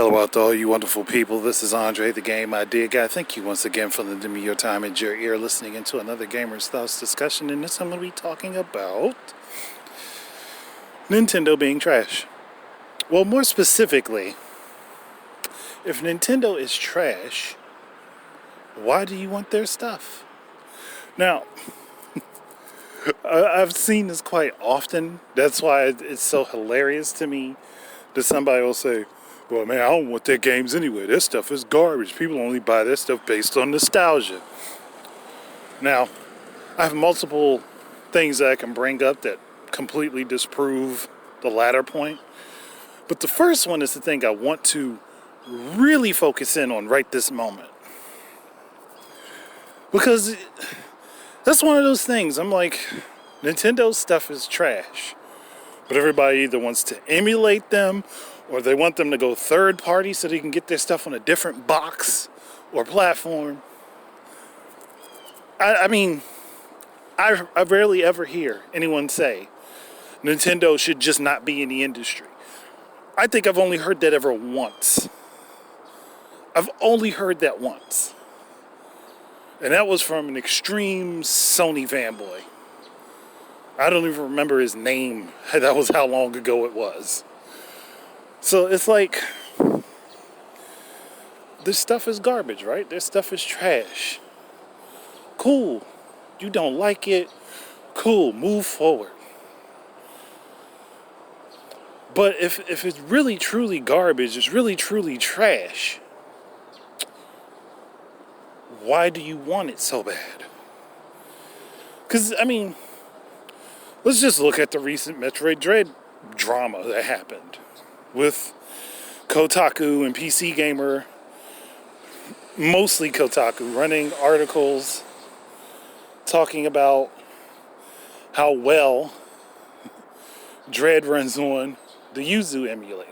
Hello out to all you wonderful people. This is Andre, the Game Idea Guy. Thank you once again for lending me your time and your ear listening into another Gamer's Thoughts discussion. And this I'm going to be talking about Nintendo being trash. Well, more specifically, if Nintendo is trash, why do you want their stuff? Now, I've seen this quite often. That's why it's so hilarious to me that somebody will say, well, man, I don't want their games anyway. Their stuff is garbage. People only buy their stuff based on nostalgia. Now, I have multiple things that I can bring up that completely disprove the latter point. But the first one is the thing I want to really focus in on right this moment. Because that's one of those things. I'm like, Nintendo's stuff is trash. But everybody either wants to emulate them or they want them to go third party so they can get their stuff on a different box or platform. I mean, I rarely ever hear anyone say Nintendo should just not be in the industry. I think I've only heard that ever once. I've only heard that once. And that was from an extreme Sony fanboy. I don't even remember his name. That was how long ago it was. So it's like, this stuff is garbage, right? This stuff is trash. Cool. You don't like it? Cool. Move forward. But if it's really truly garbage, it's really truly trash, why do you want it so bad? Because, I mean, let's just look at the recent Metroid Dread drama that happened with Kotaku and PC Gamer, mostly Kotaku, running articles talking about how well Dread runs on the Yuzu emulator.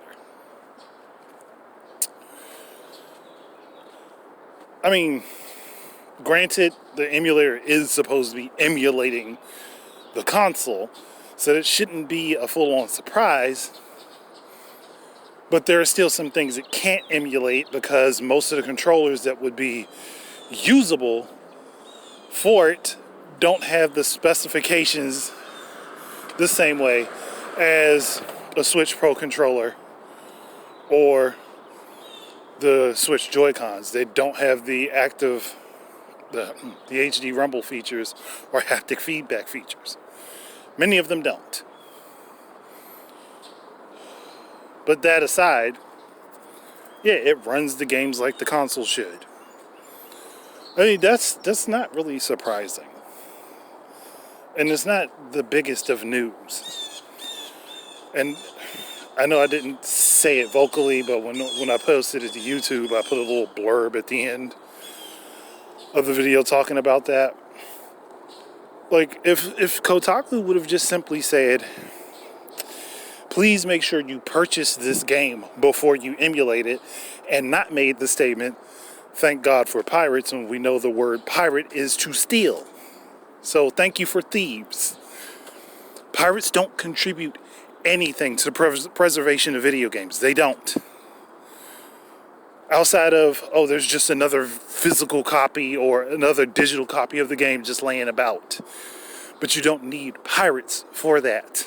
I mean, granted, the emulator is supposed to be emulating the console, so it shouldn't be a full-on surprise. But there are still some things it can't emulate because most of the controllers that would be usable for it don't have the specifications the same way as a Switch Pro controller or the Switch Joy-Cons. They don't have the active, the HD rumble features or haptic feedback features. Many of them don't. But that aside, yeah, it runs the games like the console should. I mean, that's not really surprising. And it's not the biggest of news. And I know I didn't say it vocally, but when I posted it to YouTube, I put a little blurb at the end of the video talking about that. Like, if Kotaku would have just simply said, please make sure you purchase this game before you emulate it, and not made the statement, thank God for pirates, and we know the word pirate is to steal. So thank you for thieves. Pirates don't contribute anything to the preservation of video games. They don't. Outside of, oh, there's just another physical copy or another digital copy of the game just laying about. But you don't need pirates for that.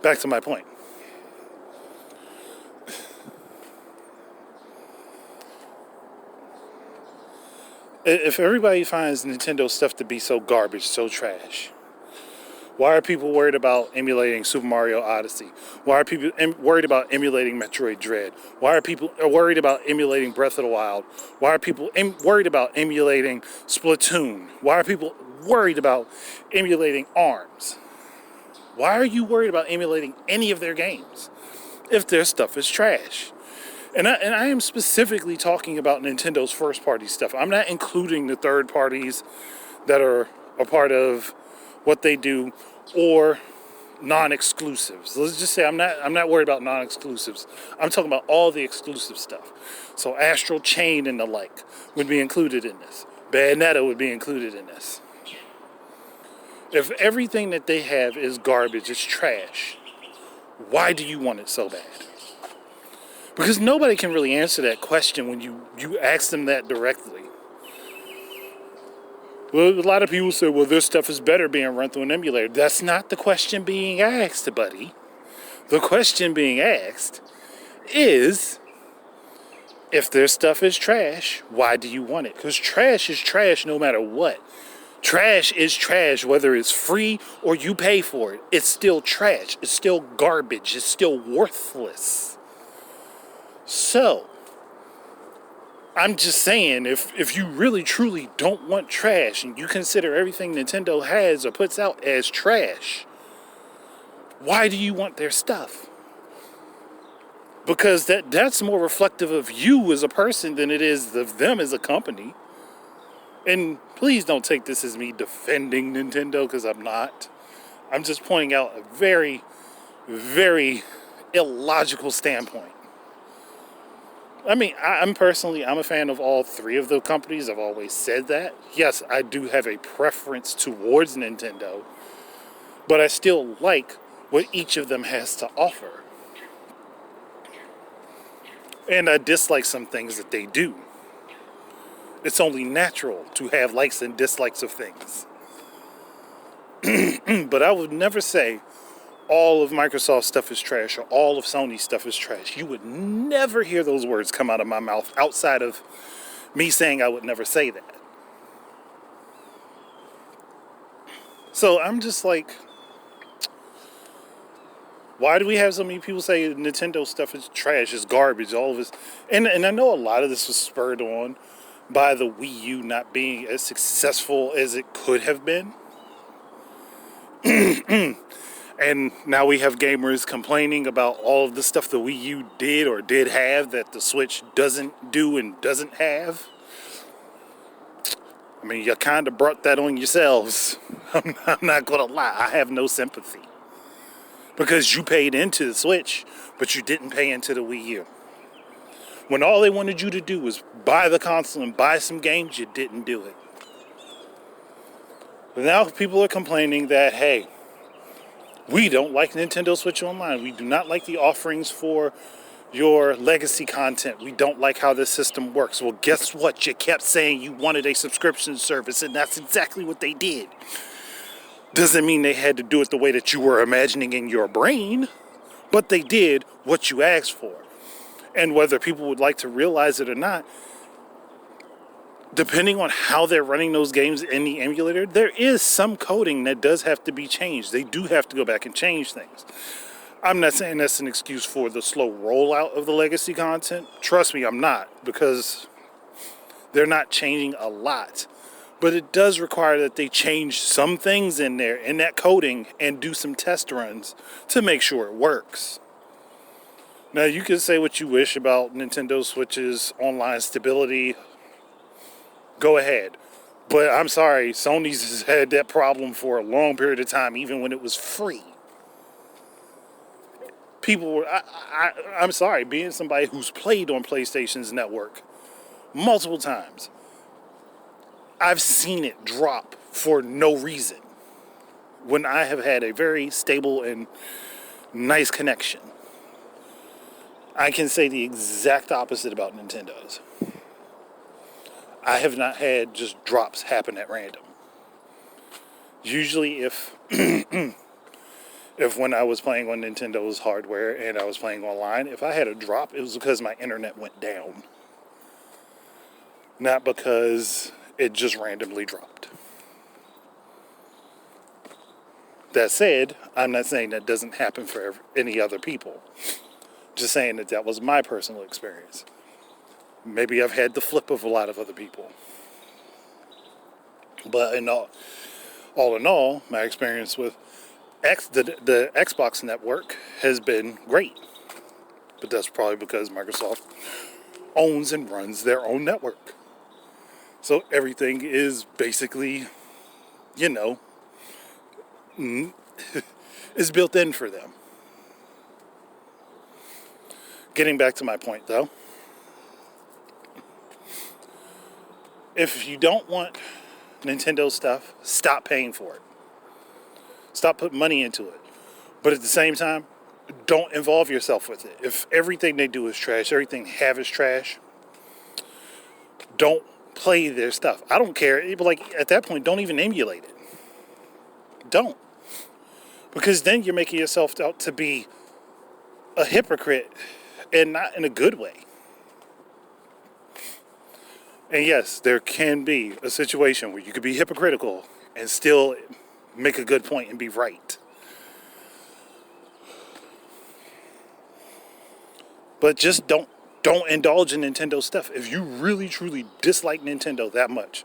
Back to my point. If everybody finds Nintendo stuff to be so garbage, so trash, why are people worried about emulating Super Mario Odyssey? Why are people worried about emulating Metroid Dread? Why are people worried about emulating Breath of the Wild? Why are people worried about emulating Splatoon? Why are people worried about emulating ARMS? Why are you worried about emulating any of their games if their stuff is trash? And I am specifically talking about Nintendo's first-party stuff. I'm not including the third parties that are a part of what they do or non-exclusives. Let's just say I'm not worried about non-exclusives. I'm talking about all the exclusive stuff. So Astral Chain and the like would be included in this. Bayonetta would be included in this. If everything that they have is garbage, it's trash, why do you want it so bad? Because nobody can really answer that question when you ask them that directly. Well, a lot of people say, well, this stuff is better being run through an emulator. That's not the question being asked, buddy. The question being asked is, if their stuff is trash, why do you want it? Because trash is trash no matter what. Trash is trash whether it's free or you pay for it. It's still trash. It's still garbage. It's still worthless. So, I'm just saying, if you really truly don't want trash and you consider everything Nintendo has or puts out as trash, why do you want their stuff? Because that's more reflective of you as a person than it is of them as a company. And please don't take this as me defending Nintendo, because I'm not. I'm just pointing out a very, very illogical standpoint. I mean, I'm a fan of all three of the companies. I've always said that. Yes, I do have a preference towards Nintendo, but I still like what each of them has to offer. And I dislike some things that they do. It's only natural to have likes and dislikes of things. But I would never say all of Microsoft's stuff is trash or all of Sony's stuff is trash. You would never hear those words come out of my mouth outside of me saying I would never say that. So I'm just like, why do we have so many people say Nintendo stuff is trash, is garbage, all of this? And I know a lot of this was spurred on by the Wii U not being as successful as it could have been. And now we have gamers complaining about all of the stuff the Wii U did or did have that the Switch doesn't do and doesn't have. I mean, you kind of brought that on yourselves. I'm not going to lie. I have no sympathy. Because you paid into the Switch, but you didn't pay into the Wii U. When all they wanted you to do was buy the console and buy some games, you didn't do it. But now people are complaining that, hey, we don't like Nintendo Switch Online. We do not like the offerings for your legacy content. We don't like how this system works. Well, guess what? You kept saying you wanted a subscription service, and that's exactly what they did. Doesn't mean they had to do it the way that you were imagining in your brain, but they did what you asked for. And whether people would like to realize it or not, depending on how they're running those games in the emulator, there is some coding that does have to be changed. They do have to go back and change things. I'm not saying that's an excuse for the slow rollout of the legacy content. Trust me, I'm not, because they're not changing a lot. But it does require that they change some things in there, in that coding, and do some test runs to make sure it works. Now, you can say what you wish about Nintendo Switch's online stability. Go ahead. But I'm sorry, Sony's has had that problem for a long period of time, even when it was free. People were, I'm sorry, being somebody who's played on PlayStation's network multiple times, I've seen it drop for no reason when I have had a very stable and nice connection. I can say the exact opposite about Nintendo's. I have not had just drops happen at random. Usually if when I was playing on Nintendo's hardware and I was playing online, if I had a drop, it was because my internet went down. Not because it just randomly dropped. That said, I'm not saying that doesn't happen for any other people. Just saying that was my personal experience. Maybe I've had the flip of a lot of other people. But all in all, my experience with the Xbox network has been great. But that's probably because Microsoft owns and runs their own network. So everything is basically, is built in for them. Getting back to my point, though. If you don't want Nintendo stuff, stop paying for it. Stop putting money into it. But at the same time, don't involve yourself with it. If everything they do is trash, everything they have is trash, don't play their stuff. I don't care. But like at that point, don't even emulate it. Don't. Because then you're making yourself out to be a hypocrite and not in a good way. And yes, there can be a situation where you could be hypocritical and still make a good point and be right. But just don't indulge in Nintendo stuff. If you really truly dislike Nintendo that much,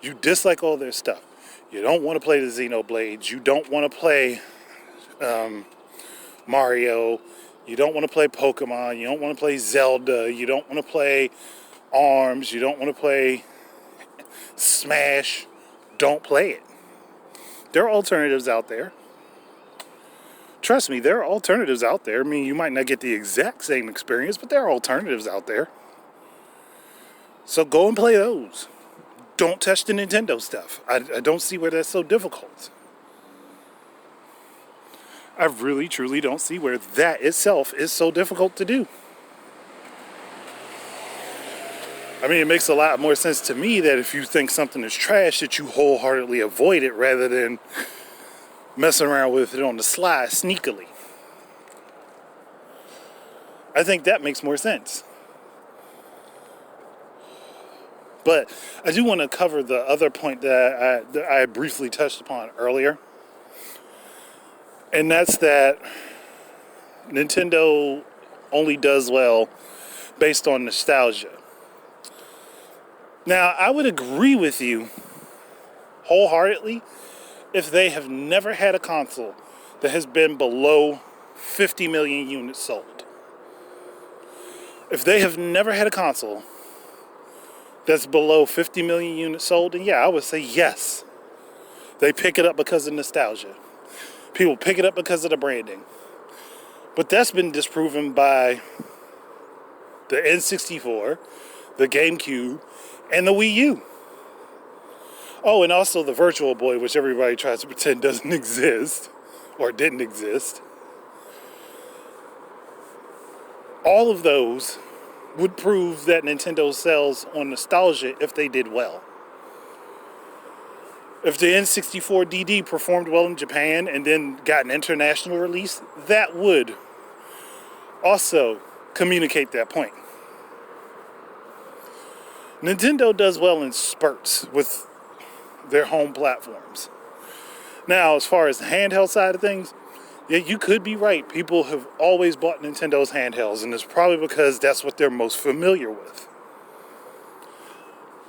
you dislike all their stuff, you don't want to play the Xenoblades, you don't want to play Mario, you don't want to play Pokemon, you don't want to play Zelda, you don't want to play ARMS, you don't want to play Smash, don't play it. There are alternatives out there. Trust me, there are alternatives out there. I mean, you might not get the exact same experience, but there are alternatives out there. So go and play those. Don't touch the Nintendo stuff. I don't see where that's so difficult. I really, truly don't see where that itself is so difficult to do. I mean, it makes a lot more sense to me that if you think something is trash, that you wholeheartedly avoid it rather than messing around with it on the sly sneakily. I think that makes more sense. But I do want to cover the other point that I briefly touched upon earlier. And that's that Nintendo only does well based on nostalgia. Now, I would agree with you wholeheartedly if they have never had a console that has been below 50 million units sold. If they have never had a console that's below 50 million units sold, then yeah, I would say yes. They pick it up because of nostalgia. People pick it up because of the branding. But that's been disproven by the N64, the GameCube, and the Wii U. Oh, and also the Virtual Boy, which everybody tries to pretend doesn't exist, or didn't exist. All of those would prove that Nintendo sells on nostalgia if they did well. If the N64 DD performed well in Japan and then got an international release, that would also communicate that point. Nintendo does well in spurts with their home platforms. Now, as far as the handheld side of things, yeah, you could be right. People have always bought Nintendo's handhelds, and it's probably because that's what they're most familiar with.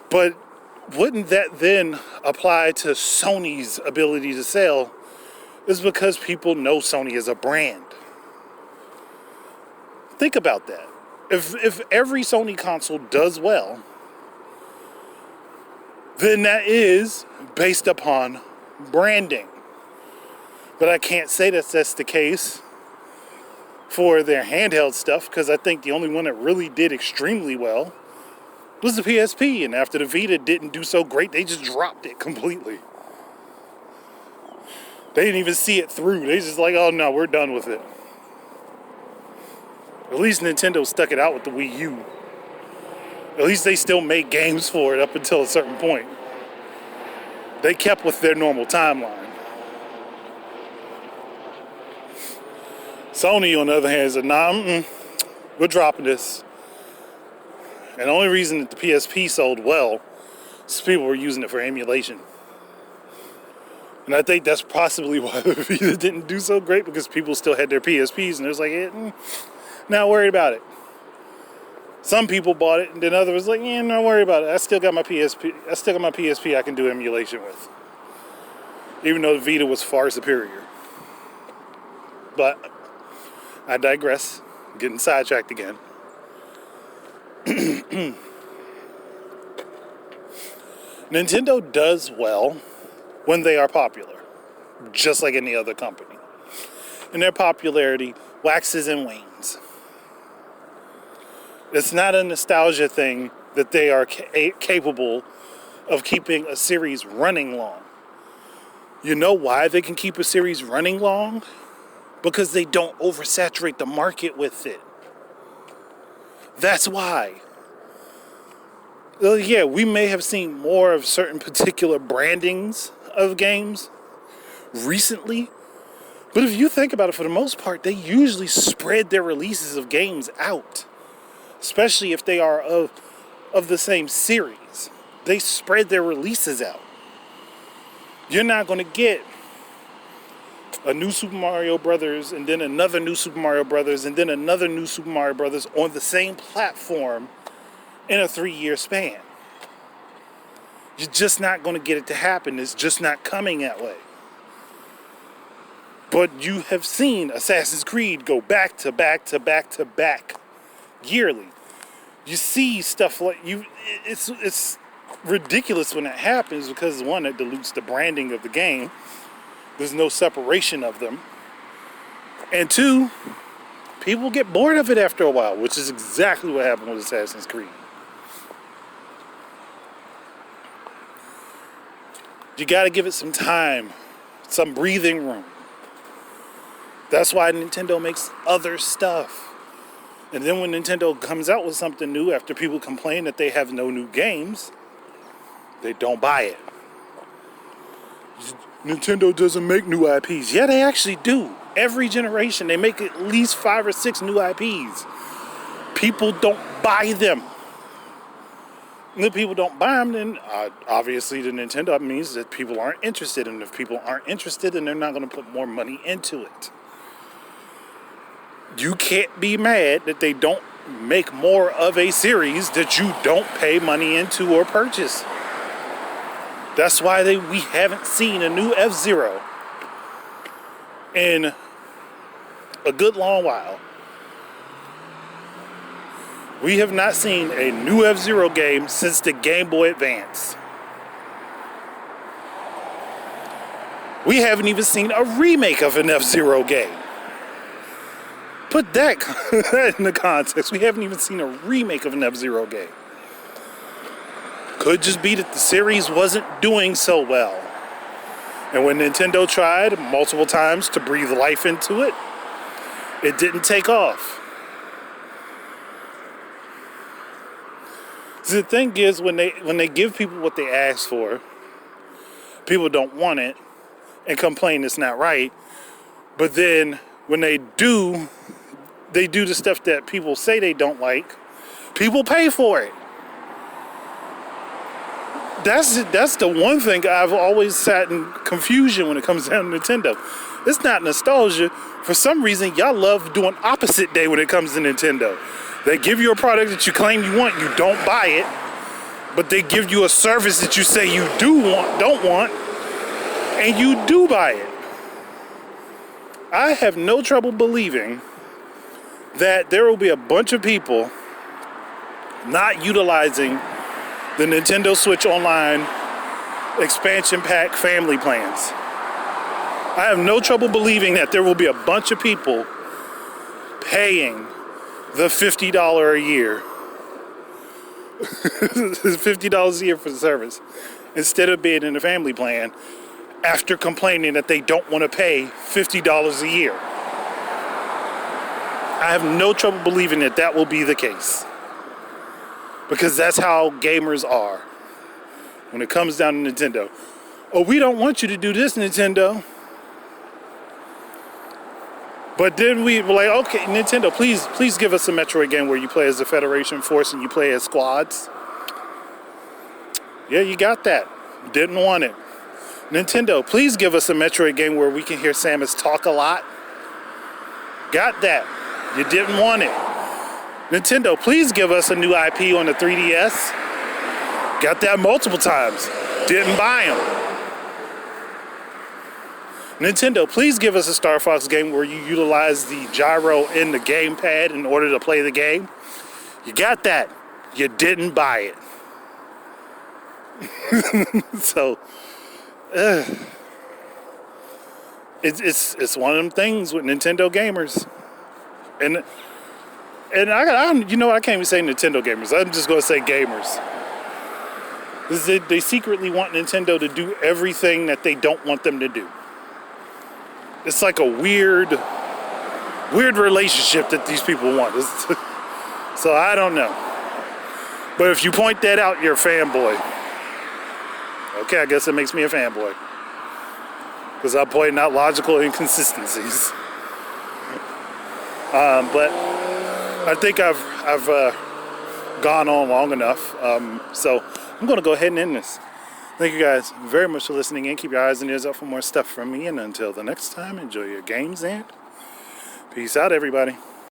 But wouldn't that then apply to Sony's ability to sell? Is because people know Sony as a brand. Think about that. If every Sony console does well, then that is based upon branding. But I can't say that that's the case for their handheld stuff, because I think the only one that really did extremely well was the PSP. And after the Vita didn't do so great, they just dropped it completely. They didn't even see it through. They just like, oh no, we're done with it. At least Nintendo stuck it out with the Wii U. At least they still made games for it up until a certain point. They kept with their normal timeline. Sony, on the other hand, said, nah, we're dropping this. And the only reason that the PSP sold well is people were using it for emulation. And I think that's possibly why the Vita didn't do so great, because people still had their PSPs and it was like, not worried about it. Some people bought it, and then others like, not worried about it. I still got my PSP I can do emulation with. Even though the Vita was far superior. But I digress. Getting sidetracked again. Nintendo does well when they are popular, just like any other company. And their popularity waxes and wanes. It's not a nostalgia thing that they are capable of keeping a series running long. You know why they can keep a series running long? because they don't oversaturate the market with it. That's why. Yeah, we may have seen more of certain particular brandings of games recently, but if you think about it, for the most part, they usually spread their releases of games out, especially if they are of the same series. They spread their releases out. You're not going to get a new Super Mario Brothers and then another new Super Mario Brothers and then another new Super Mario Brothers on the same platform in a 3-year span. You're just not going to get it to happen. It's just not coming that way. But you have seen Assassin's Creed go back to back to back to back yearly. You see stuff like it's ridiculous when that happens because, one, it dilutes the branding of the game. There's no separation of them. And two, people get bored of it after a while, which is exactly what happened with Assassin's Creed. You got to give it some time, some breathing room. That's why Nintendo makes other stuff. And then when Nintendo comes out with something new after people complain that they have no new games, they don't buy it. Nintendo doesn't make new IPs. Yeah, they actually do. Every generation, they make at least 5 or 6 new IPs. People don't buy them. And if people don't buy them, then obviously the Nintendo means that people aren't interested. And if people aren't interested, then they're not going to put more money into it. You can't be mad that they don't make more of a series that you don't pay money into or purchase. That's why we haven't seen a new FZero in a good long while. We have not seen a new FZero game since the Game Boy Advance. We haven't even seen a remake of an FZero game. Put that in the context. We haven't even seen a remake of an FZero game. Could just be that the series wasn't doing so well. And when Nintendo tried multiple times to breathe life into it, it didn't take off. So the thing is, when they give people what they ask for, people don't want it and complain it's not right. But then when they do the stuff that people say they don't like, people pay for it. That's the one thing I've always sat in confusion when it comes down to Nintendo. It's not nostalgia. For some reason, y'all love doing opposite day when it comes to Nintendo. They give you a product that you claim you want, you don't buy it, but they give you a service that you say you don't want, and you do buy it. I have no trouble believing that there will be a bunch of people not utilizing the Nintendo Switch Online expansion pack family plans. I have no trouble believing that there will be a bunch of people paying the $50 a year. $50 a year for the service instead of being in a family plan after complaining that they don't want to pay $50 a year. I have no trouble believing that that will be the case. Because that's how gamers are when it comes down to Nintendo. Oh, we don't want you to do this, Nintendo. But then we were like, okay, Nintendo, please give us a Metroid game where you play as the Federation Force and you play as squads. Yeah, you got that. Didn't want it. Nintendo, please give us a Metroid game where we can hear Samus talk a lot. Got that. You didn't want it. Nintendo, please give us a new IP on the 3DS. Got that multiple times. Didn't buy them. Nintendo, please give us a Star Fox game where you utilize the gyro in the gamepad in order to play the game. You got that. You didn't buy it. So, it's one of them things with Nintendo gamers. And I you know what, I can't even say Nintendo gamers. I'm just going to say gamers. They secretly want Nintendo to do everything that they don't want them to do. It's like a weird weird relationship that these people want. So I don't know. But if you point that out, you're a fanboy. Okay, I guess it makes me a fanboy. Because I'm pointing out logical inconsistencies. But I think I've gone on long enough. So I'm going to go ahead and end this. Thank you guys very much for listening in. Keep your eyes and ears up for more stuff from me. And until the next time, enjoy your games and peace out, everybody.